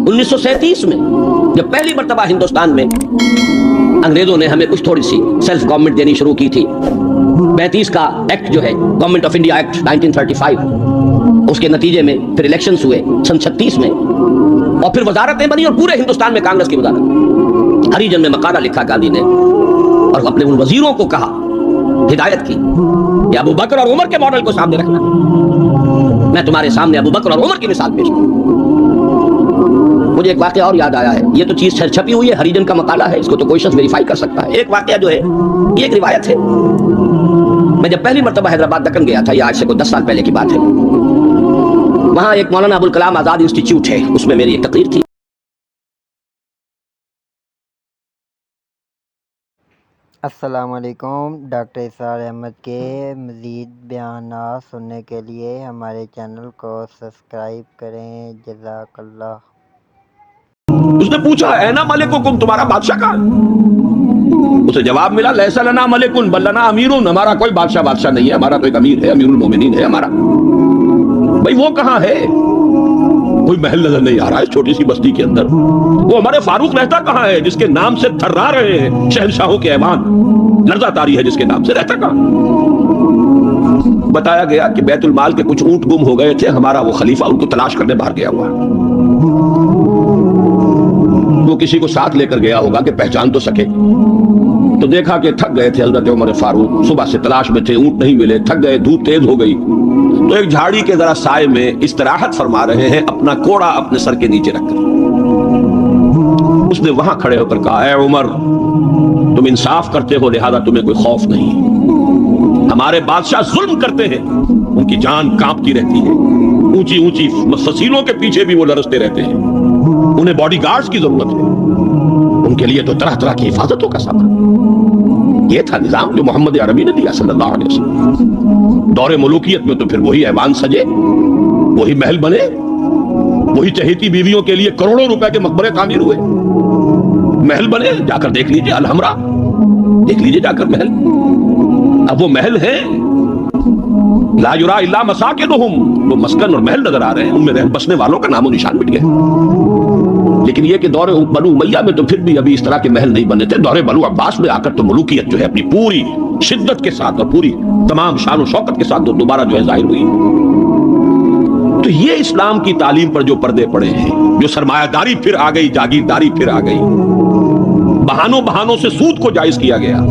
1937 میں جب پہلی مرتبہ ہندوستان میں انگریزوں نے ہمیں کچھ تھوڑی سی سیلف گورنمنٹ دینی شروع کی تھی، 35 کا ایکٹ جو ہے گورنمنٹ آف انڈیا ایکٹ 1935، اس کے نتیجے میں پھر الیکشنز ہوئے سن 36 میں، اور پھر وزارتیں بنی اور پورے ہندوستان میں کانگریس کی وزارت۔ ہریجن میں مقالہ لکھا گاندھی نے اور اپنے ان وزیروں کو کہا، ہدایت کی کہ ابو بکر اور عمر کے ماڈل کو سامنے رکھنا۔ میں تمہارے سامنے ابو بکر اور عمر کی مثال پیش کروں۔ مجھے ایک واقعہ اور یاد آیا ہے، یہ تو چیز چھپی ہوئی ہے، ہریجن کا مقالہ ہے، اس کو تو کوئی شخص ویریفائی کر سکتا ہے۔ ایک واقعہ جو ہے، یہ ایک روایت ہے، میں جب پہلی مرتبہ حیدرآباد دکن گیا تھا، یہ آج سے کوئی 10 سال پہلے کی بات ہے، وہاں ایک مولانا ابوالکلام آزاد انسٹیٹیوٹ ہے، اس میں میری ایک تقریر تھی۔ السلام علیکم۔ ڈاکٹر اسرار احمد کے مزید بیانات سننے کے لیے ہمارے چینل کو سبسکرائب کریں۔ جزاک اللہ۔ اس نے پوچھا، اینا ملککم، تمہارا بادشاہ کہاں ہے؟ اسے جواب ملا، لیسا لنا ملکن بل لنا امیرن، ہمارا کوئی بادشاہ نہیں ہے، ہمارا تو ایک امیر ہے، امیر المومنین ہے ہمارا۔ بھئی وہ کہاں ہے؟ کوئی محل نظر نہیں آ رہا ہے چھوٹی سی بستی کے اندر۔ وہ ہمارے فاروق رہتا کہاں ہے جس کے نام سے تھرا رہے ہیں شہنشاہوں کے ایوان، لرزہ طاری ہے جس کے نام سے، رہتا کہاں؟ بتایا گیا کہ بیت المال کے کچھ اونٹ گم ہو گئے تھے، ہمارا وہ خلیفہ ان کو تلاش کرنے باہر گیا ہوا ہے۔ وہ کسی کو ساتھ لے کر گیا ہوگا کہ پہچان تو سکے، تو دیکھا کہ تھک گئے تھے حضرت عمر فاروق، صبح سے تلاش میں تھے، اونٹ نہیں ملے، تھک گئے، دھوپ تیز ہو گئی، تو ایک جھاڑی کے ذرا سائے میں استراحت فرما رہے ہیں، اپنا کوڑا اپنے سر کے نیچے رکھ کر۔ اس نے وہاں کھڑے ہو کر کہا، اے عمر، تم انصاف کرتے ہو لہذا تمہیں کوئی خوف نہیں، ہمارے بادشاہ ظلم کرتے ہیں، ان کی جان کانپتی رہتی ہے، اونچی اونچی فصیلوں کے پیچھے بھی وہ لرزتے رہتے ہیں، انہیں باڈی گارڈز کی ضرورت ہے، ان کے لیے تو طرح طرح کی حفاظتوں کا سامان۔ یہ تھا نظام جو محمد عربی نے دیا صلی اللہ علیہ وسلم۔ دور ملوکیت میں تو پھر وہی ایوان سجے، وہی محل بنے، وہی چہیتی بیویوں کے لیے کروڑوں روپے کے مقبرے تعمیر ہوئے، محل بنے، جا کر دیکھ لیجئے الحمرا، دیکھ لیجئے جا کر محل۔ اب وہ محل ہیں، لا یرا الا مساکنہم، وہ مسکن اور محل نظر آ رہے ہیں، ان میں بسنے والوں کا نام و نشان مٹ گئے۔ لیکن یہ کہ دور بنو امیہ میں تو پھر بھی ابھی اس طرح کے محل نہیں بنے تھے، دور بنو عباس میں آ کر تو ملوکیت جو ہے اپنی پوری شدت کے ساتھ اور پوری تمام شان و شوکت کے ساتھ دوبارہ جو ہے ظاہر ہوئی۔ تو یہ اسلام کی تعلیم پر جو پردے پڑے ہیں، جو سرمایہ داری پھر آ گئی، جاگیرداری پھر آ گئی، بہانوں سے سود کو جائز کیا گیا،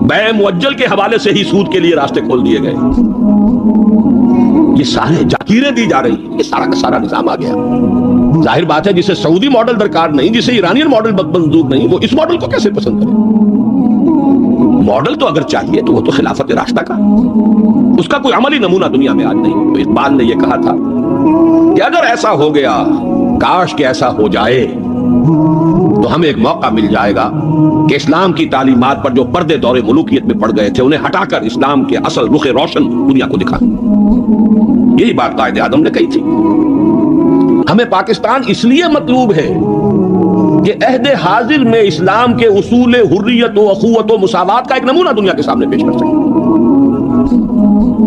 بیع مؤجل کے حوالے سے ہی سود کے لیے راستے کھول دیے گئے، یہ سارے جاگیریں دی جا رہی ہیں، یہ سارا کا سارا نظام آ گیا۔ ظاہر بات ہے جسے سعودی ماڈل درکار نہیں، جسے ایرانین ماڈل منظور نہیں، وہ اس ماڈل کو کیسے پسند کرے؟ ماڈل تو اگر چاہیے تو وہ تو خلافت راشدہ کا، اس کا کوئی عملی نمونہ دنیا میں آج نہیں۔ تو اقبال نے یہ کہا تھا کہ اگر ایسا ہو گیا، کاش کہ ایسا ہو جائے، تو ہمیں ایک موقع مل جائے گا کہ اسلام کی تعلیمات پر جو پردے دور ملوکیت میں پڑ گئے تھے انہیں ہٹا کر اسلام کے اصل رخ روشن دنیا کو دکھائیں۔ یہی بات قائد اعظم نے کہی تھی۔ ہمیں پاکستان اس لیے مطلوب ہے کہ عہد حاضر میں اسلام کے اصول حریت و اخوت و مساوات کا ایک نمونہ دنیا کے سامنے پیش کر سکیں۔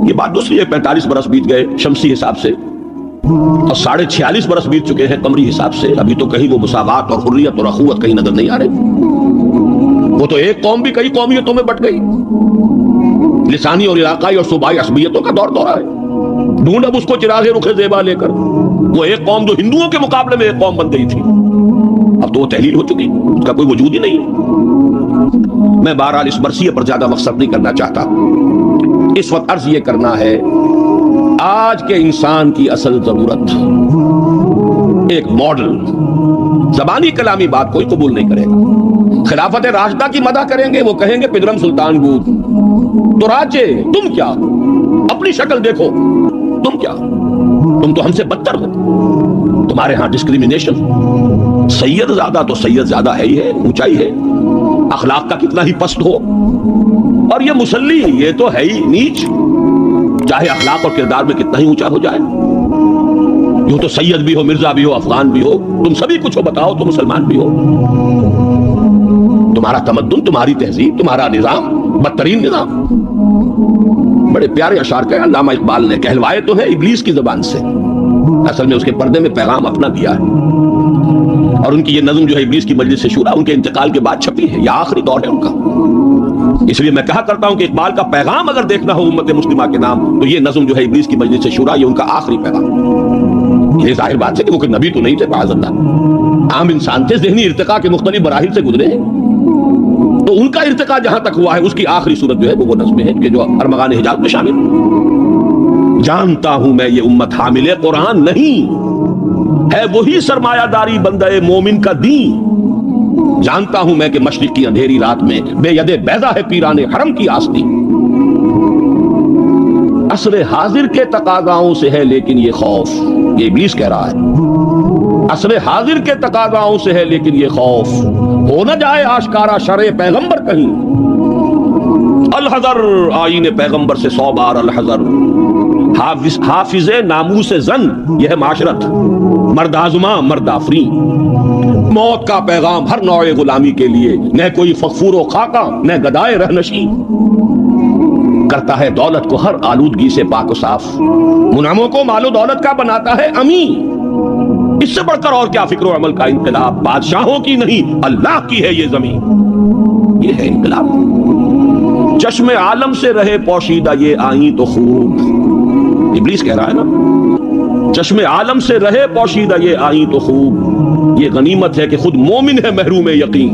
یہ بات دوسری ہے، 45 برس بیت گئے شمسی حساب سے اور 46.5 برس بیت چکے ہیں قمری حساب سے، ابھی تو کہیں وہ مساوات اور حریت اور اخوت کہیں نظر نہیں آ رہی۔ وہ تو ایک قوم بھی کئی قومیتوں میں بٹ گئی، لسانی اور علاقائی اور صوبائی عصبیتوں کا دور دورہ ہے۔ ڈھونڈ اب اس کو چراغ رخ زیبا لے کر، وہ ایک قوم جو ہندوؤں کے مقابلے میں ایک قوم بن گئی تھی، اب تو وہ تحلیل ہو چکی، اس کا کوئی وجود ہی نہیں۔ میں بہرحال اس مرثیے پر زیادہ مقصد نہیں کرنا چاہتا، اس وقت عرض یہ کرنا ہے، آج کے انسان کی اصل ضرورت ایک ماڈل، زبانی کلامی بات کوئی قبول نہیں کرے گا۔ خلافت راشدہ کی مدح کریں گے، وہ کہیں گے پدرم سلطان گود، تو راجے تم کیا، اپنی شکل دیکھو، تم کیا، تم تو ہم سے بدتر ہو، تمہارے ہاں ڈسکریمنیشن، سید زیادہ تو سید زیادہ ہے ہی ہے، اونچائی ہے، اخلاق کا کتنا ہی پست ہو، اور یہ مسلی یہ تو ہے ہی نیچ، چاہے اخلاق اور کردار میں کتنا ہی اونچا ہو جائے، یوں تو سید بھی ہو، مرزا بھی ہو، افغان بھی ہو، تم سبھی کچھ ہو، بتاؤ تو مسلمان بھی ہو، تمہارا تمدن، تمہاری تہذیب، تمہارا نظام بدترین نظام۔ بڑے پیارے اشعار کہے علامہ اقبال نے، کہلوائے تو ہے ابلیس کی زبان سے، اصل میں اس کے پردے میں پیغام اپنا دیا ہے، اور ان کی یہ نظم جو ہے ابلیس کی مجلس شورا ان کے انتقال کے بعد چھپی ہے، یہ آخری دور ہے ان کا۔ اس لیے میں کہا کرتا ہوں کہ اقبال کا پیغام اگر دیکھنا ہو امت مسلمہ کے نام تو یہ نظم جو ہے ابلیس کی مجلس شورا، یہ ان کا آخری پیغام۔ یہ ظاہر بات ہے کہ وہ کوئی نبی تو نہیں تھے معاذ اللہ، عام انسان تھے، ذہنی ارتقاء کے مختلف مراحل سے گزرے ہیں، تو ان کا ارتقاء جہاں تک ہوا ہے اس کی آخری صورت جو ہے وہ نظم ہے کہ جو ارمغان حجاز میں شامل ہے۔ جانتا ہوں میں یہ امت حامل قرآن نہیں ہے، وہی سرمایہ داری بندہ مومن کا دین۔ جانتا ہوں میں کہ مشرق کی اندھیری رات میں بے ید بیضا ہے پیران حرم کی آستی۔ عصر حاضر کے تقاضاؤں سے ہے لیکن یہ خوف، یہ ابلیس کہہ رہا ہے، عصر حاضر کے تقاضاؤں سے ہے لیکن یہ خوف، ہو نہ جائے آشکارا شرع پیغمبر کہیں۔ الحذر، آئین پیغمبر سے 100 بار الحذر۔ حافظ ناموس زن، یہ ہے معاشرت، مرد آزما مرد آفری۔ موت کا پیغام ہر نوع غلامی کے لیے، نہ کوئی فخفور و خاکہ نہ گدائے رہنشی۔ کرتا ہے دولت کو ہر آلودگی سے پاک و صاف، منعموں کو مال و دولت کا بناتا ہے امین۔ اس سے بڑھ کر اور کیا فکر و عمل کا انقلاب، بادشاہوں کی نہیں اللہ کی ہے یہ زمین، یہ ہے انقلاب۔ چشم عالم سے رہے پوشیدہ یہ آئیں تو خوب، ابلیس کہہ رہا ہے نا، چشم عالم سے رہے پوشیدہ یہ آئیں تو خوب، یہ غنیمت ہے کہ خود مومن ہے محروم یقین۔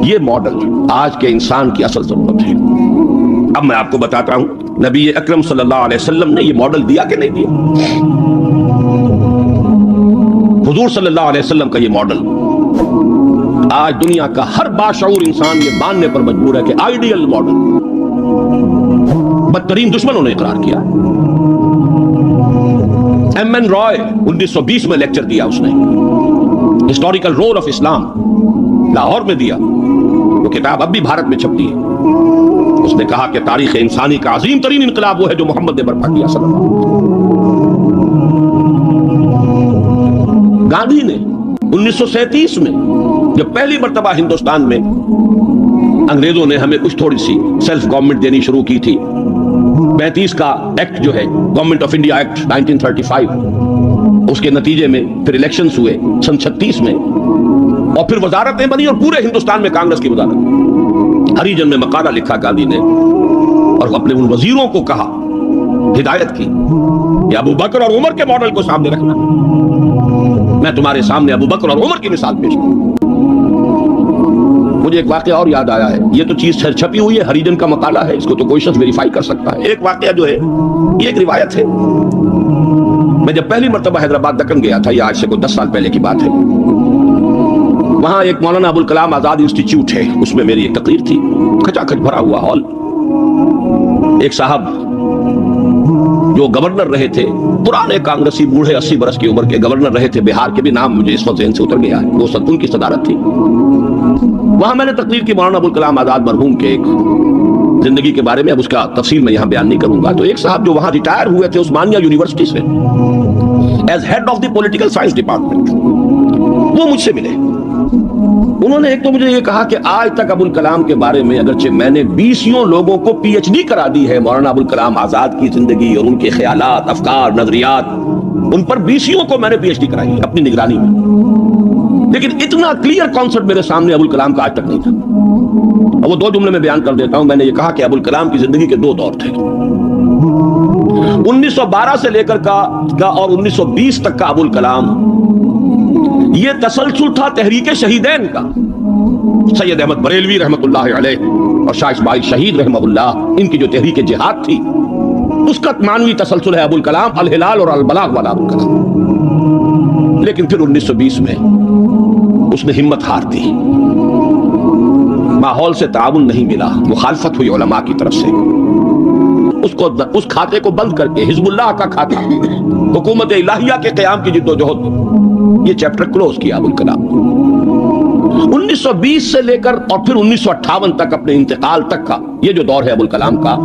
یہ ماڈل آج کے انسان کی اصل ضرورت ہے۔ اب میں آپ کو بتاتا ہوں نبی اکرم صلی اللہ علیہ وسلم نے یہ ماڈل دیا کہ نہیں دیا؟ حضور صلی اللہ علیہ وسلم کا یہ ماڈل آج دنیا کا ہر باشعور انسان یہ ماننے پر مجبور ہے کہ آئیڈیل ماڈل، بدترین دشمنوں نے اقرار کیا۔ ایم این رائے 1920 میں لیکچر دیا اس نے، ہسٹوریکل رول آف اسلام، لاہور میں دیا، وہ کتاب اب بھی بھارت میں چھپتی ہے۔ اس نے کہا کہ تاریخ انسانی کا عظیم ترین انقلاب وہ ہے جو محمد نے برپا کیا صلی اللہ علیہ وسلم۔ گاندھی نے 1937 میں جب پہلی مرتبہ ہندوستان میں انگریزوں نے ہمیں کچھ تھوڑی سی سیلف گورنمنٹ دینی شروع کی تھی، 35 کا ایکٹ جو ہے گورنمنٹ آف انڈیا ایکٹ 1935، اس کے نتیجے میں پھر الیکشنز ہوئے سن 36 میں، اور پھر وزارتیں بنی اور پورے ہندوستان میں کانگریس کی وزارت۔ ہریجن میں مقالہ لکھا گاندھی نے اور اپنے ان وزیروں کو کہا، ہدایت کی کہ ابو بکر اور عمر کے ماڈل کو سامنے رکھنا۔ میں تمہارے سامنے ابو بکر اور عمر کی مثال پیش کروں۔ مجھے ایک واقعہ اور یاد آیا ہے، یہ تو چیز چھپی ہوئی ہے، ہریجن کا مقالہ ہے، اس کو تو کوئی شخص ویریفائی کر سکتا ہے۔ ایک واقعہ جو ہے یہ ایک روایت ہے، میں جب پہلی مرتبہ حیدرآباد دکن گیا تھا، یہ آج سے کوئی 10 سال پہلے کی بات ہے، وہاں ایک مولانا ابوالکلام آزاد انسٹیٹیوٹ ہے، اس میں میری ایک تقریر تھی، کھچا کھچ بھرا ہوا ہال۔ ایک صاحب جو گورنر رہے تھے، پرانے کانگریسی بوڑھے 80 برس کی عمر کے گورنر رہے تھے بہار کے، بھی نام مجھے اس وقت ذہن سے اتر گیا ہے، وہ ان کی صدارت تھی۔ وہاں میں نے تقریر کی مولانا ابوالکلام آزاد مرحوم کے ایک زندگی کے بارے میں، اب اس کا تفصیل میں یہاں بیان نہیں کروں گا۔ تو ایک صاحب جو وہاں ریٹائر ہوئے تھے عثمانیہ یونیورسٹی سے as head of the political science department, وہ مجھ سے ملے۔ انہوں نے ایک تو مجھے یہ کہا کہ آج تک ابوالکلام کے بارے میں اگرچہ میں نے 20 لوگوں کو پی ایچ ڈی کرا دی ہے مولانا ابوالکلام آزاد کی زندگی اور ان کے خیالات، افکار، نظریات، ان پر 20 کو میں نے پی ایچ ڈی کرائی ہے اپنی نگرانی میں، لیکن اتنا کلیئر کانسیپٹ میرے سامنے ابوالکلام کا آج تک نہیں تھا۔ اور وہ 2 جملے میں بیان کر دیتا ہوں۔ میں نے یہ کہا کہ ابوالکلام کی زندگی کے 2 دور تھے، 1912 سے لے کر کا اور 1920 تک کا ابوالکلام، یہ تسلسل تھا تحریک شہیدین کا، سید احمد بریلوی رحمت اللہ علیہ اور شاہ اسماعیل شہید رحمہ اللہ، ان کی جو تحریک جہاد تھی اس کا معنوی تسلسل ہے ابوالکلام، الہلال اور البلاغ والا ابوالکلام۔ لیکن پھر 1920 میں اس نے ہمت ہار دی، ماحول سے تعاون نہیں ملا، مخالفت ہوئی علماء کی طرف سے، اس کھاتے کو بند کر کے حزب اللہ کا کھاتا، حکومت الہیہ کے قیام کی جدوجہد، یہ چیپٹر کلوز کیا ابوالکلام۔ 1920 سے لے کر اور پھر 1958 تک اپنے انتقال تک کا یہ جو دور ہے ابوالکلام کا،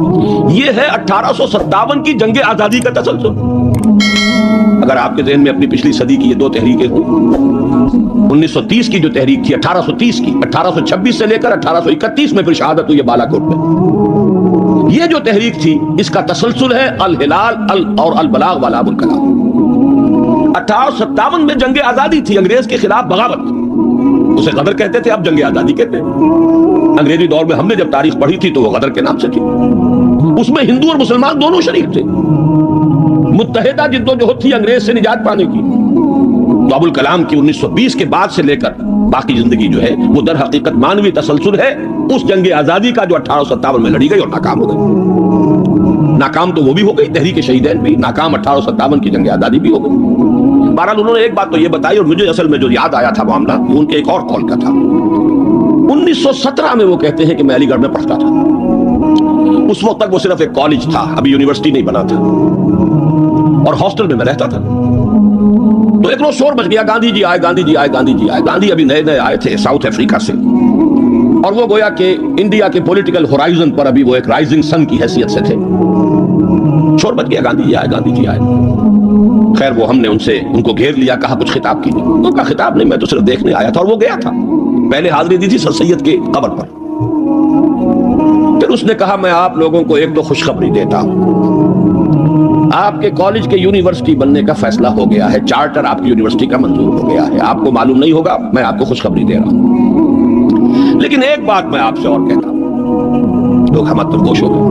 یہ ہے 1857 کی جنگ آزادی کا تسلسل۔ اگر آپ کے ذہن میں اپنی پچھلی صدی کی یہ دو تحریکیں ہوں، 1930 کی جو تحریک تھی 1830 کی، 1826 سے لے کر 1831 میں پھر شہادت ہوئی بالا کوٹ میں، یہ جو تحریک تھی اس کا تسلسل ہے الہلال اور البلاغ والاب الکلام۔ 1857 میں جنگ آزادی تھی، انگریز کے خلاف بغاوت، اسے غدر کہتے تھے، اب جنگ آزادی کہتے ہیں۔ انگریزی دور میں ہم نے جب تاریخ پڑھی تھی تو وہ غدر کے نام سے تھی، اس میں ہندو اور مسلمان دونوں شریک تھے، متحدہ جدوجہد تھی انگریز سے نجات پانے کی۔ تو ابو الکلام کی 1920 کے بعد سے لے کر باقی زندگی جو ہے وہ در حقیقت مانوی تسلسل ہے اس جنگ آزادی کا جو 1857 میں لڑی گئی اور ناکام ہو گئی۔ ناکام تو وہ بھی ہو گئی، تحریک شہیدین بھی ناکام، 1857 کی جنگ آزادی بھی ہو گئی۔ بہرحال انہوں نے ایک بات تو یہ بتائی، اور مجھے اصل میں جو یاد آیا تھا معاملہ وہ ان کے ایک اور قول کا تھا۔ 1917 میں وہ کہتے ہیں کہ میں علی گڑھ میں پڑھتا تھا، اس وقت تک وہ صرف ایک کالج تھا، ابھی یونیورسٹی نہیں بنا تھا، اور ہاسٹل میں رہتا تھا۔ تو ایک روز شور مچ گیا، گاندھی جی آئے، گاندھی جی آئے، گاندھی جی آئے۔ گاندھی ابھی نئے نئے آئے تھے ساؤتھ افریقہ سے، اور وہ گویا کہ انڈیا کے پولیٹیکل ہورائزن پر ابھی وہ ایک رائزنگ سن کی حیثیت سے تھے۔ شور مچ گیا، گاندھی جی آئے، گاندھی جی آئے۔ خیر وہ ہم نے ان کو گھیر لیا، کہا کچھ خطاب کیجیے۔ انہوں نے کہا خطاب نہیں، میں تو صرف دیکھنے آیا تھا، اور وہ گیا تھا۔ پہلے حاضری دی تھی سر سید کی قبر پر۔ پھر اس نے کہا میں آپ لوگوں کو ایک تو خوشخبری دیتا ہوں، آپ کے کالج کے یونیورسٹی بننے کا فیصلہ ہو گیا ہے، چارٹر آپ کی یونیورسٹی کا منظور ہو گیا ہے، آپ کو معلوم نہیں ہوگا، میں آپ کو خوشخبری دے رہا ہوں۔ لیکن ایک بات میں آپ سے اور کہتا ہوں، لوگ ہم خوش ہو گئے،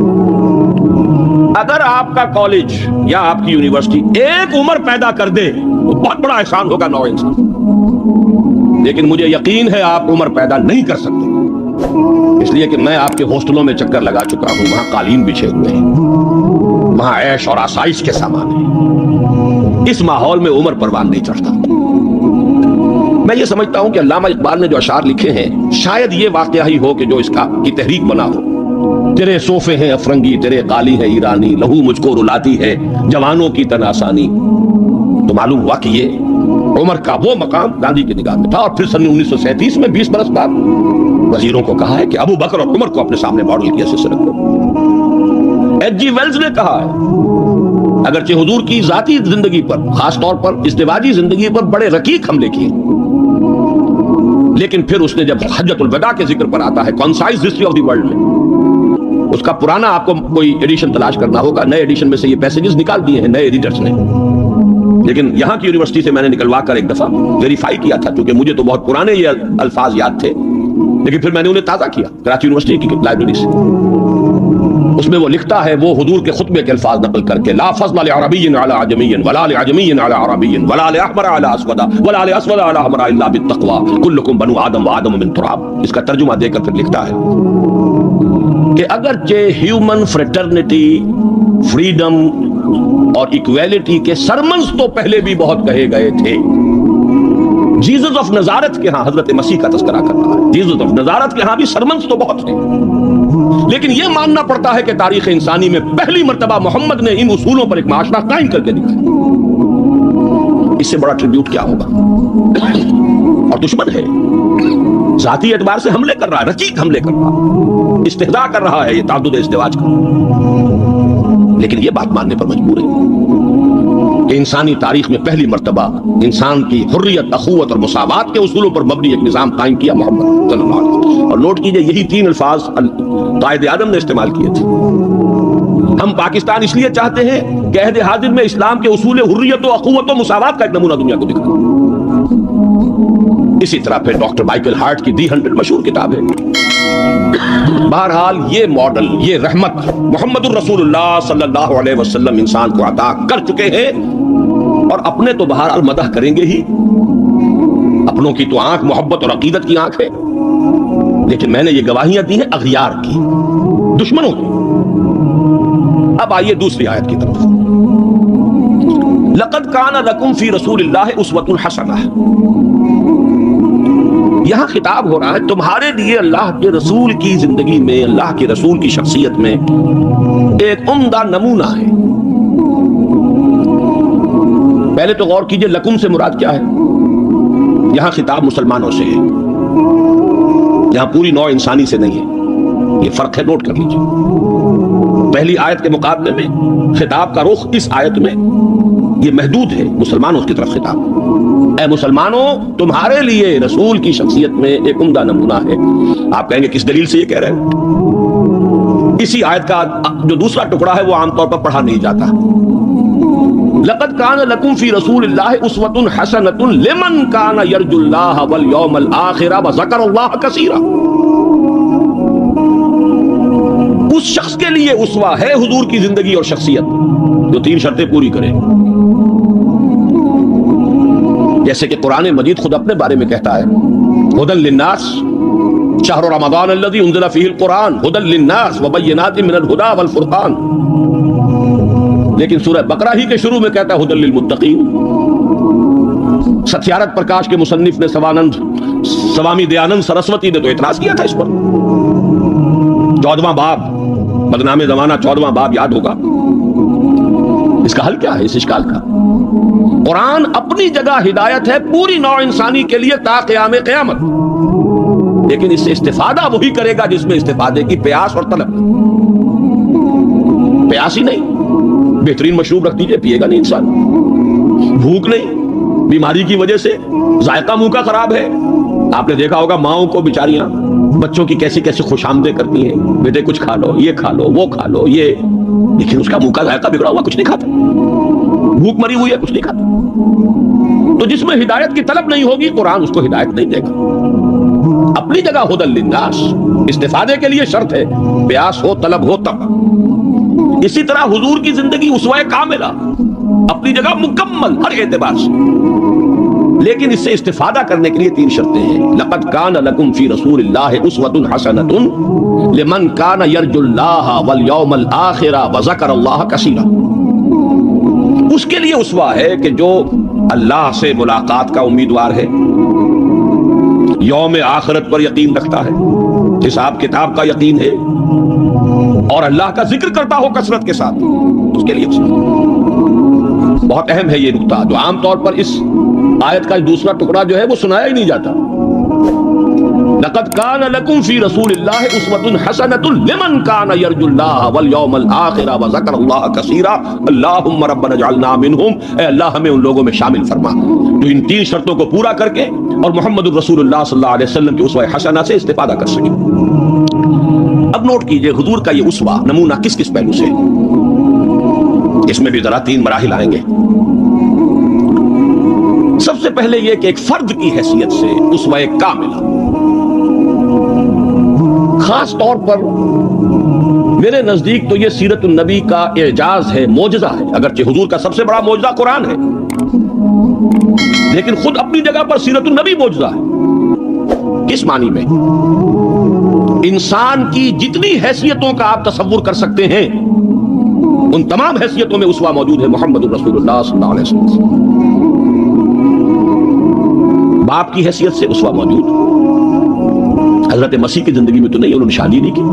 اگر آپ کا کالج یا آپ کی یونیورسٹی ایک عمر پیدا کر دے تو بہت بڑا احسان ہوگا نو انسان، لیکن مجھے یقین ہے آپ عمر پیدا نہیں کر سکتے، اس لیے کہ میں آپ کے ہاسٹلوں میں چکر لگا چکا ہوں، وہاں قالین بچھے ہوئے ہیں، وہاں عیش اور آسائش کے سامان ہیں، اس ماحول میں عمر پروان نہیں چڑھتا۔ میں یہ سمجھتا ہوں کہ علامہ اقبال نے جو اشعار لکھے ہیں شاید یہ واقعہ ہی ہو کہ جو اس کی تحریک بنا ہو۔ تیرے صوفے ہیں افرنگی، تیرے قالی ہے ایرانی، لہو مجھ کو رلاتی ہے جوانوں کی تناسانی۔ تو معلوم ہوا کہ یہ عمر کا وہ مقام گاندھی کی نگاہ میں تھا۔ اور پھر سن 1937 میں 20 برس بعد وزیروں کو کہا ہے کہ ابو بکر اور عمر کو اپنے سامنے ماڈل کی حیثیت سے رکھو۔ ایچ جی ویلز نے کہا ہے اگرچہ حضور کی ذاتی زندگی پر، خاص طور پر ازدواجی زندگی پر بڑے رقیق حملے کیے، لیکن پھر اس نے جب حجۃ الوداع کے ذکر پر آتا ہے concise history of the world میں، اس کا پرانا آپ کو کوئی ایڈیشن تلاش کرنا ہوگا، نئے ایڈیشن میں سے یہ پیسیجز نکال دیے ہیں نئے ایڈیٹرز نے، لیکن یہاں کی یونیورسٹی سے میں نے نکلوا کر ایک دفعہ ویریفائی کیا تھا، کیونکہ مجھے تو بہت پرانے یہ الفاظ یاد تھے، لیکن پھر میں نے انہیں تازہ کیا کراچی یونیورسٹی کی لائبریری سے۔ اس میں وہ لکھتا ہے، وہ حضور کے خطبے کے الفاظ نقل کر کے، لا فضل لعربی علی عجمی ولا لعجمی علی عربی ولا لاحمر علی اسود ولا لاسود علی احمر الا بالتقوی کلکم بنو آدم وآدم من تراب۔ اس کا ترجمہ دے کر پھر لکھتا ہے کہ اگرچہ ہیومن فریٹرنٹی، فریڈم اور ایکویلٹی کے سرمنز تو پہلے بھی بہت کہے گئے تھے، جیزس آف نزارت کے ہاں حضرت مسیح کا تذکرہ کر رہا ہے، جیزس آف نزارت کے ہاں بھی سرمنز تو بہت تھے، لیکن یہ ماننا پڑتا ہے کہ تاریخ انسانی میں پہلی مرتبہ محمد نے ان اصولوں پر ایک معاشرہ قائم کر کے دکھایا۔ اس سے بڑا ٹریبیوٹ کیا ہوگا؟ اور دشمن ہے، ذاتی اعتبار سے حملے کر رہا ہے، رقیق حملے کر رہا ہے، استہزاء کر رہا ہے یہ تعدد ازدواج کا، لیکن یہ بات ماننے پر مجبور ہے کہ انسانی تاریخ میں پہلی مرتبہ انسان کی حریت، اخوت اور مساوات کے اصولوں پر مبنی ایک نظام قائم کیا محمد صلی اللہ علیہ وسلم۔ اور نوٹ کیجئے یہی 3 الفاظ قائد اعظم نے استعمال کیے تھے۔ ہم پاکستان اس لیے چاہتے ہیں کہ عہد حاضر میں اسلام کے اصول حریت و اخوت و مساوات کا ایک نمونہ دنیا کو دکھائیں۔ اسی طرح پھر ڈاکٹر مائیکل ہارٹ کی دی 100 مشہور کتاب ہے۔ بہرحال یہ ماڈل، یہ رحمت محمد الرسول اللہ صلی اللہ علیہ وسلم انسان کو عطا کر چکے ہیں، اور اپنے تو بہرحال مدح کریں گے ہی، اپنوں کی تو آنکھ محبت اور عقیدت کی آنکھ ہے، لیکن میں نے یہ گواہیاں دی ہیں اغیار کی، دشمنوں کی۔ اب آئیے دوسری آیت کی طرف، لقد کان لکم فی رسول اللہ اسوۃ حسنہ۔ یہاں خطاب ہو رہا ہے تمہارے لیے اللہ کے رسول کی زندگی میں، اللہ کے رسول کی شخصیت میں ایک عمدہ نمونہ ہے۔ پہلے تو غور کیجئے لکم سے مراد کیا ہے؟ یہاں خطاب مسلمانوں سے ہے، یہاں پوری نوع انسانی سے نہیں ہے، یہ فرق ہے، نوٹ کر لیجئے۔ پہلی آیت کے مقابلے میں خطاب کا رخ اس آیت میں یہ محدود ہے مسلمانوں کی طرف خطاب. اے مسلمانوں تمہارے لیے رسول کی شخصیت میں ایک عمدہ نمونہ ہے. آپ کہیں گے کس دلیل سے یہ کہہ رہے ہیں؟ اسی آیت کا جو دوسرا ٹکڑا ہے وہ عام طور پر پڑھا نہیں جاتا. لقد كان لكم في رسول الله اسوة حسنة لمن كان يرجو الله واليوم الآخر وذكر الله كثيرا. اس شخص کے لیے اسوہ ہے حضور کی زندگی اور شخصیت جو 3 شرطیں پوری کرے. جیسے کہ قرآن مجید خود اپنے بارے میں کہتا ہے هدى للناس شهر رمضان الذي انزل فيه القرآن هدى للناس وبينات من الهدى والفرقان. لیکن سورہ بقرہ ہی کے شروع میں کہتا ہے هدى للمتقین. ستیارت پرکاش کے مصنف نے سوامی دیانند سرسوتی نے تو اعتراض کیا تھا اس پر. 14واں باب بدنام زمانہ 14واں باب یاد ہوگا. اس کا حل کیا ہے اس اشکال کا؟ قرآن اپنی جگہ ہدایت ہے پوری نوع انسانی کے لیے تا قیام قیامت، لیکن اس سے استفادہ وہی کرے گا جس میں استفادے کی پیاس اور طلب. پیاس ہی نہیں، بہترین مشروب رکھ دیجئے پیے گا نہیں انسان. بھوک نہیں، بیماری کی وجہ سے ذائقہ منہ کا خراب ہے. آپ نے دیکھا ہوگا ماؤں کو بیچاریاں بچوں کی کیسی کیسی خوش آمدیں کرتی ہیں، بیٹے کچھ کھا لو، یہ کھا لو، وہ کھا لو، یہ، لیکن اس کا منہ کا ذائقہ بگڑا ہوا کچھ نہیں کھاتا، بھوک مری ہوئی ہے کچھ نہیں کھاتا. تو جس میں ہدایت کی طلب نہیں ہوگی قرآن اس کو ہدایت نہیں دے گا. اپنی جگہ ہدی للناس استفادے کے لیے شرط ہے، پیاس ہو طلب ہو تب. اسی طرح حضور کی زندگی اسوہ کاملہ اپنی جگہ مکمل ہر اعتبار سے، لیکن اس سے استفادہ کرنے کے لیے 3 شرطیں ہیں. لقد کان لکم فی رسول اللہ اسوۃ حسنۃ لمن کان یرجو اللہ والیوم الآخر وذکر اللہ کثیرا. اس کے لیے اسوہ ہے کہ جو اللہ سے ملاقات کا امیدوار ہے، یوم آخرت پر یقین رکھتا ہے، حساب کتاب کا یقین ہے، اور اللہ کا ذکر کرتا ہو کثرت کے ساتھ، اس کے لیے بہت اہم ہے یہ نقطہ جو عام طور پر اس آیت کا دوسرا ٹکڑا جو ہے وہ سنایا ہی نہیں جاتا. لقد كان لكم في رسول الله اسوة حسنة لمن كان يرجو الله واليوم الآخر وذكر الله كثيرا. اللهم ربنا اجعلنا منهم، اے اللہ ہمیں ان لوگوں میں شامل فرما جو ان 3 شرطوں کو پورا کر کے اور محمد الرسول اللہ صلی اللہ علیہ وسلم کی اسوہ حسنہ سے استفادہ کر سکے. اب نوٹ کیجئے حضور کا یہ اسوہ نمونہ کس کس پہلو سے، اس میں بھی ذرا 3 مراحل آئیں گے. سب سے پہلے یہ کہ ایک فرد کی حیثیت سے اسوہ کاملہ. خاص طور پر میرے نزدیک تو یہ سیرت النبی کا اعجاز ہے، معجزہ ہے. اگرچہ حضور کا سب سے بڑا معجزہ قرآن ہے، لیکن خود اپنی جگہ پر سیرت النبی معجزہ ہے. کس معنی میں؟ انسان کی جتنی حیثیتوں کا آپ تصور کر سکتے ہیں ان تمام حیثیتوں میں اسوہ موجود ہے محمد الرسول اللہ صلی اللہ علیہ وسلم. باپ کی حیثیت سے اسوہ موجود، حضرت مسیح کی زندگی میں تو نہیں، انہوں نے شادی نہیں کی.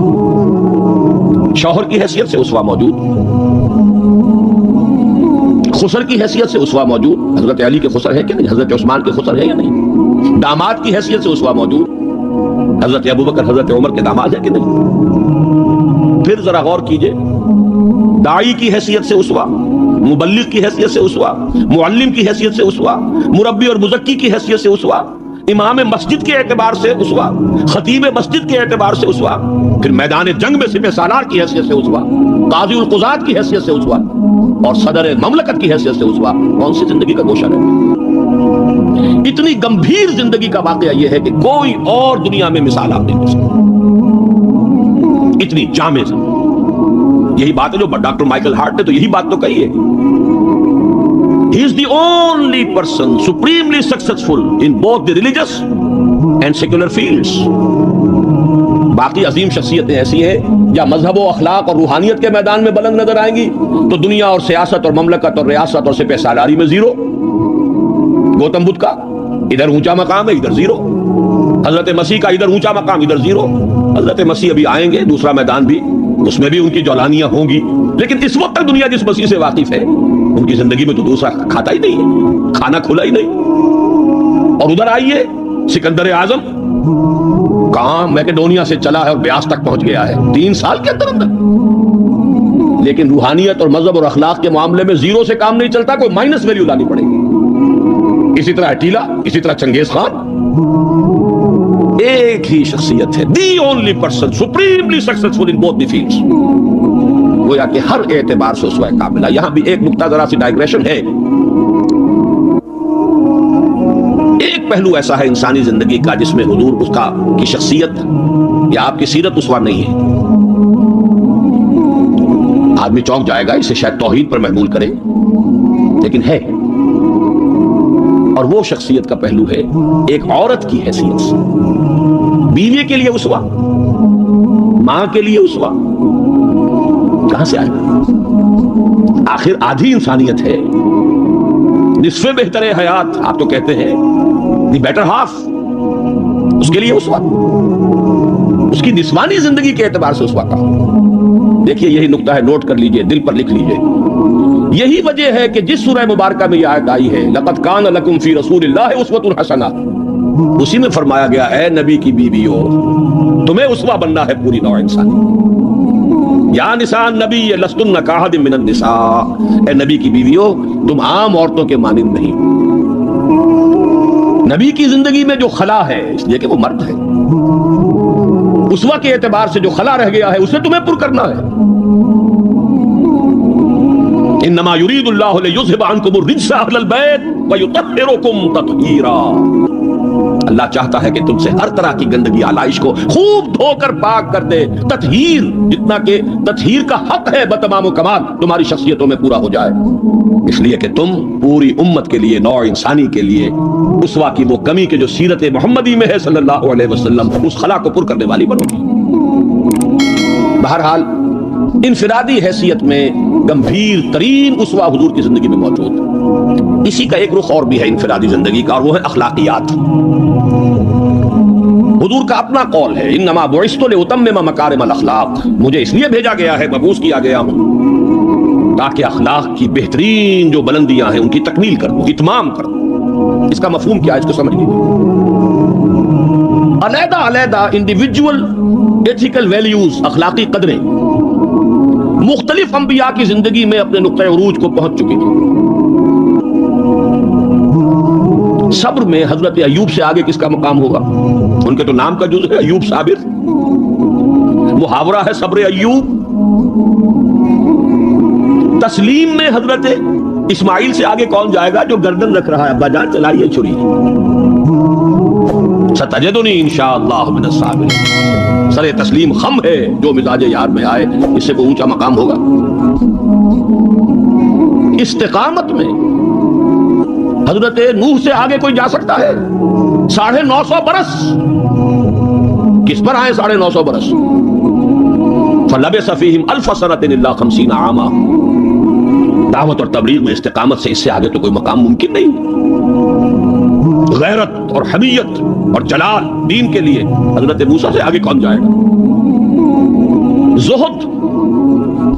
شوہر کی حیثیت سے اسوہ موجود، خسر کی حیثیت سے اسوہ موجود. حضرت علی کے خسر ہے کہ نہیں؟ حضرت عثمان کے خسر ہے یا نہیں؟ داماد کی حیثیت سے اسوہ موجود، حضرت ابوبکر حضرت عمر کے داماد ہے کہ نہیں؟ پھر ذرا غور کیجئے، داعی کی حیثیت سے اسوہ، مبلغ کی حیثیت سے اسوہ، معلم کی حیثیت سے اسوہ، مربی اور مزکی کی حیثیت سے اسوہ، امام مسجد کے اعتبار سے اسوہ، خطیب مسجد کے اعتبار سے اسوہ، پھر میدان جنگ میں سپہ سالار کی حیثیت سے اسوہ، قاضی القضات کی حیثیت سے اسوہ، اور صدر مملکت کی حیثیت سے اسوہ. کون سی زندگی کا گوشہ ہے؟ اتنی گمبھیر زندگی کا واقعہ یہ ہے کہ کوئی اور دنیا میں مثال آپ نہیں دے سکتے. اتنی جامع زندگی. یہی بات ہے جو ڈاکٹر مائیکل ہارٹ نے تو یہی بات تو کہی ہے. He is the only person supremely successful in both the religious and secular fields. باقی عظیم شخصیتیں ایسی ہیں یا مذہب و اخلاق اور روحانیت کے میدان میں بلند نظر آئیں گی تو دنیا اور سیاست اور مملکت اور ریاست اور سپہ سالاری میں زیرو. گوتم بدھ کا ادھر اونچا مقام ہے ادھر زیرو، حضرت مسیح کا ادھر اونچا مقام ادھر زیرو. حضرت مسیح ابھی آئیں گے دوسرا میدان بھی، اس میں بھی ان کی جولانیاں ہوں گی، لیکن اس وقت تک دنیا جس مسیح سے واقف ہے ان کی زندگی میں تو دوسرا کھاتا ہی نہیں ہے، کھانا کھلا ہی نہیں. اور ادھر آئیے سکندر اعظم کہاں میکیڈونیا سے چلا ہے اور بیاس تک پہنچ گیا ہے 3 سال کے اندر اندر. لیکن روحانیت اور مذہب اور اخلاق کے معاملے میں زیرو سے کام نہیں چلتا، کوئی مائنس ویلیو لانی پڑے گی. اسی طرح اٹیلا، اسی طرح چنگیز خان. ایک ہی شخصیت ہے، the only person supremely successful in both the fields. گویا کہ ہر اعتبار سے اسوہ کاملہ. یہاں بھی ایک نقطہ ذرا سی ڈائگریشن ہے. ایک پہلو ایسا ہے انسانی زندگی کا جس میں حضور اس کا کی شخصیت یا آپ کی سیرت اسوہ نہیں ہے. آدمی چونک جائے گا، اسے شاید توحید پر محمول کرے، لیکن ہے. اور وہ شخصیت کا پہلو ہے ایک عورت کی حیثیت سے. بیوی کے لیے اسوہ، ماں کے لیے اسوہ کہاں سے آئے گا؟ آخر آدھی انسانیت ہے، نصف بہتر حیات آپ تو کہتے ہیں، دی بیٹر ہاف. اس کے لیے اسوہ، اس کی نسوانی زندگی کے اعتبار سے اسوہ کا. دیکھیے یہی نقطہ ہے، نوٹ کر لیجئے، دل پر لکھ لیجئے. یہی وجہ ہے کہ جس سورہ مبارکہ میں یہ آیت آئی ہے لَقَدْ كَانَ لَكُمْ فِي رَسُولِ اللَّهِ أُسْوَةٌ حَسَنَةٌ، اسی میں فرمایا گیا ہے نبی کی بیویوں تمہیں اسوہ بننا ہے پوری نوع انسانی. یا نساء النبی لستن کاحد من النساء، اے نبی کی بیویوں تم عام عورتوں کے مانند نہیں. نبی کی زندگی میں جو خلا ہے، اس لیے کہ وہ مرد ہے، اسوہ کے اعتبار سے جو خلا رہ گیا ہے اسے تمہیں پر کرنا ہے. انما یرید اللہ لیذھب عنکم الرجس اہل البیت ویطہرکم تطہیرا. اللہ چاہتا ہے کہ تم سے ہر طرح کی گندگی آلائش کو خوب دھو کر پاک کر دے. تطہیر، جتنا کہ تطہیر کا حق ہے بتمام و کمال تمہاری شخصیتوں میں پورا ہو جائے، اس لیے کہ تم پوری امت کے لیے، نوع انسانی کے لیے اسوہ کی وہ کمی کہ جو سیرت محمدی میں ہے صلی اللہ علیہ وسلم، اس خلا کو پر کرنے والی بنو گی. بہرحال انفرادی حیثیت میں گمبھیر ترین اسوہ حضور کی زندگی میں موجود ہے. اسی کا ایک رخ اور بھی ہے انفرادی زندگی کا، اور وہ ہے اخلاقیات. حضور کا اپنا قول ہے انما بعثت لاتمم مکارم الاخلاق، مجھے اس لیے بھیجا گیا ہے، مبعوث کیا گیا ہوں تاکہ اخلاق کی بہترین جو بلندیاں ہیں ان کی تکمیل کر دوں، اتمام کر دوں. اس کا مفہوم کیا ہے، اس کو سمجھ لیجیے. علیحدہ علیحدہ انڈیویجول ایتھیکل ویلیوز، اخلاقی قدریں مختلف انبیاء کی زندگی میں اپنے نقطۂ عروج کو پہنچ چکی تھی. صبر میں حضرت ایوب سے آگے کس کا مقام ہوگا؟ ان کے تو نام کا جز ہے ایوب صابر، محاورہ ہے صبر ایوب. تسلیم میں حضرت اسماعیل سے آگے کون جائے گا جو گردن رکھ رہا ہے، ابا جان چلائیے چھری. ستجدنی انشاءاللہ من الصابرین، سر تسلیم خم ہے جو مزاج یار میں آئے، اس سے کوئی اونچا مقام ہوگا؟ استقامت میں حضرت نوح سے آگے کوئی جا سکتا ہے؟ 950 برس کس پر آئے؟ 950 برس. فلبث فیہم الف سنۃ الا 50 عاما. دعوت اور تبلیغ میں استقامت سے اس سے آگے تو کوئی مقام ممکن نہیں. غیرت اور حمیت اور جلال دین کے لیے حضرت موسیٰ سے آگے کون جائے گا؟ زہد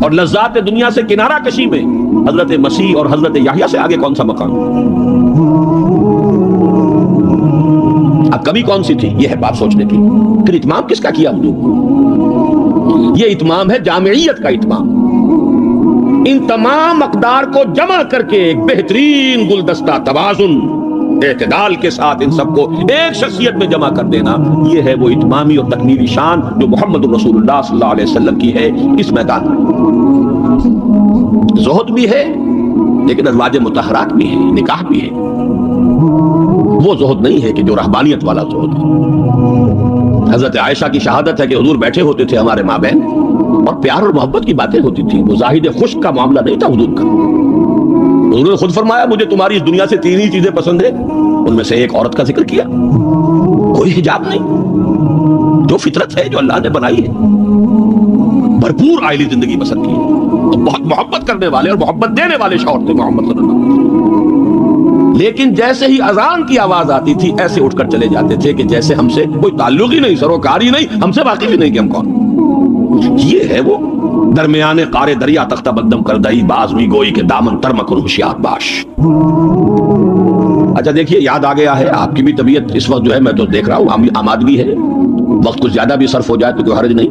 اور لذات دنیا سے کنارہ کشی میں حضرت مسیح اور حضرت یحییٰ سے آگے کون سا مقام؟ اب کمی کون سی تھی؟ یہ ہے بات سوچنے کی. پھر اتمام کس کا کیا حضور؟ یہ اتمام ہے جامعیت کا اتمام. ان تمام اقدار کو جمع کر کے ایک بہترین گلدستہ توازن، اعتدال کے ساتھ ان سب کو ایک شخصیت میں جمع کر دینا، یہ ہے وہ اتمامی اور تکمیلی شان جو محمد رسول اللہ صلی اللہ علیہ وسلم کی ہے اس میدان میں. زہد بھی ہے لیکن ازواج مطہرات بھی ہے، نکاح بھی ہے. وہ زہد نہیں ہے کہ جو رہبانیت والا زہد ہے. حضرت عائشہ کی شہادت ہے کہ حضور بیٹھے ہوتے تھے ہمارے ماں بہن اور پیار اور محبت کی باتیں ہوتی تھی. وہ زاہد خشک کا معاملہ نہیں تھا حضور کا. حضور نے خود فرمایا مجھے تمہاری اس دنیا سے 3 ہی چیزیں پسند ہیں، ان میں سے ایک عورت کا ذکر کیا. کوئی حجاب نہیں، جو فطرت ہے جو اللہ نے بنائی ہے. بھرپور عائلی زندگی پسند کی ہے. بہت محبت کرنے والے اور محبت دینے والے شوہر تھے محمد صلی اللہ علیہ وسلم. لیکن جیسے ہی اذان کی آواز آتی تھی ایسے اٹھ کر چلے جاتے تھے کہ جیسے ہم سے کوئی تعلق ہی نہیں، سروکار ہی نہیں، ہم سے واقف ہی نہیں کہ ہم کون. یہ ہے وہ درمیان قار دریا تختہ بندم کردئی باز می گوئی کے دامن تر مکن ہوشیار باش. اچھا دیکھیے یاد آ گیا ہے، آپ کی بھی طبیعت اس وقت جو ہے میں تو دیکھ رہا ہوں آمادگی ہے، وقت کچھ زیادہ بھی صرف ہو جائے تو کوئی حرج نہیں.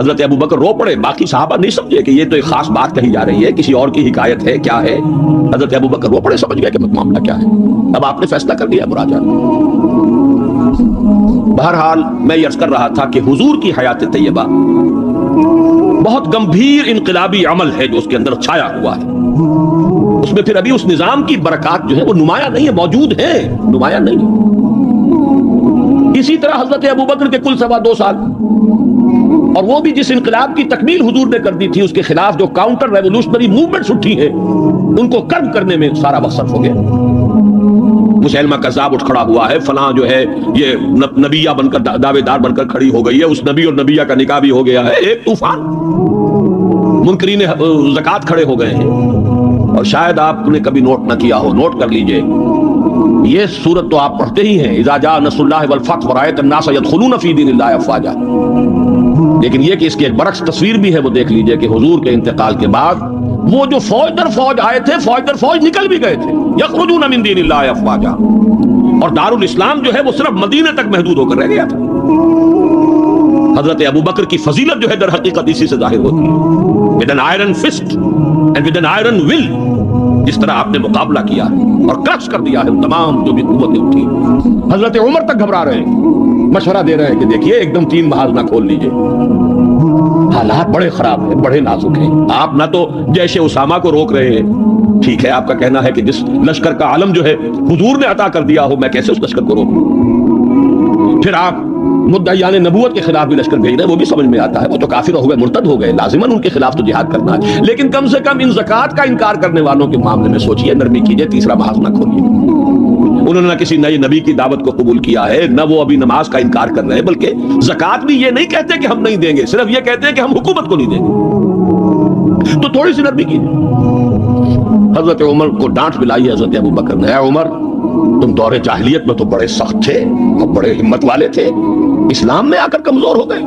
حضرت ابو بکر رو پڑے, باقی صحابہ نہیں سمجھے کہ یہ تو ایک خاص بات کہی جا رہی ہے, کسی اور کی حکایت ہے, کیا ہے. حضرت ابو بکر رو پڑے, سمجھ گئے کہ معاملہ کیا ہے. اب آپ نے فیصلہ کر لیا مراجعہ. بہرحال میں یہ عرض کر رہا تھا کہ حضور کی حیات طیبہ بہت گمبھیر انقلابی عمل ہے جو اس کے اندر چھایا ہوا ہے. اس میں پھر ابھی اس نظام کی برکات جو ہے وہ نمایاں نہیں ہے, موجود ہیں, نمایاں نہیں ہے. اسی طرح حضرت ابو بکر کے کل 2.25 سال, اور وہ بھی جس انقلاب کی تکمیل حضور نے کر دی تھی, اس کے خلاف جو کاؤنٹر ریولوشنری موومنٹس اٹھی ہیں ان کو کرب کرنے میں سارا وقت صرف ہو گیا. مسلمہ کذاب اٹھ کھڑا ہوا ہے, فلاں جو ہے یہ نبیہ بن کر دعوے دار بن کر کھڑی ہو گئی ہے, اس نبی اور نبیہ کا نکاح بھی ہو گیا ہے. ایک طوفان. منکرین زکوٰۃ کھڑے ہو گئے ہیں, اور شاید آپ نے کبھی نوٹ نہ کیا ہو, نوٹ کر لیجئے. یہ سورت تو آپ پڑھتے ہی ہیں, اذا جاء نصر اللہ والفتح ورأیت الناس يدخلون فی دین اللہ افواجا. لیکن یہ کہ اس کی ایک برعکس تصویر بھی ہے, وہ دیکھ لیجئے کہ حضور کے انتقال کے بعد وہ جو فوج در فوج آئے تھے, فوج در فوج نکل بھی گئے تھے. یخرجون من دین اللہ افواجا. اور دارالاسلام جو ہے وہ صرف مدینے تک محدود ہو کر رہ گیا تھا. حضرت ابو بکر کی فضیلت جو ہے در حقیقت اسی سے ظاہر ہوتی ہے. with an iron fist and with an iron will, جس طرح آپ نے مقابلہ کیا اور کرش کر دیا ہے تمام جو بھی قوتیں اٹھی. حضرت عمر تک گھبرا رہے ہیں, مشورہ دے رہے ہیں کہ دیکھیے ایک دم 3 محاذ نہ کھول لیجئے, حالات بڑے خراب ہیں, بڑے نازک ہیں. آپ نہ تو جیش اسامہ کو روک رہے ہیں, ٹھیک ہے آپ کا کہنا ہے کہ جس لشکر کا عالم جو ہے حضور نے عطا کر دیا ہو, میں کیسے اس لشکر کو روکوں. پھر آپ مدعیان نبوت کے خلاف بھی لشکر بھیج رہے ہیں, وہ بھی سمجھ میں آتا ہے, وہ تو کافر ہو گئے, مرتد ہو گئے, لازماً ان کے خلاف تو جہاد کرنا ہے. لیکن کم سے کم ان زکوٰۃ کا انکار کرنے والوں کے معاملے میں سوچئے, نرمی کیجئے, تیسرا محاذ نہ کھولیے. انہوں نے نہ کسی نئے نبی کی دعوت کو قبول کیا ہے, نہ وہ ابھی نماز کا انکار کر رہے ہیں, بلکہ زکوٰۃ بھی یہ نہیں کہتے کہ ہم نہیں دیں گے, صرف یہ کہتے ہیں کہ ہم حکومت کو نہیں دیں گے. تو تھوڑی سی نرمی کیجئے. حضرت عمر کو ڈانٹ پلائی حضرت ابو بکر نے, اے عمر تم دور جاہلیت میں تو بڑے سخت تھے اور بڑے ہمت والے تھے, اسلام میں آ کر کمزور ہو گئے.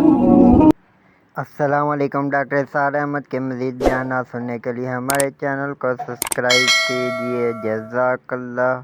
السلام علیکم. ڈاکٹر اسرار احمد کے مزید بیانات سننے کے لیے ہمارے چینل کو سبسکرائب کیجیے. جزاک اللہ.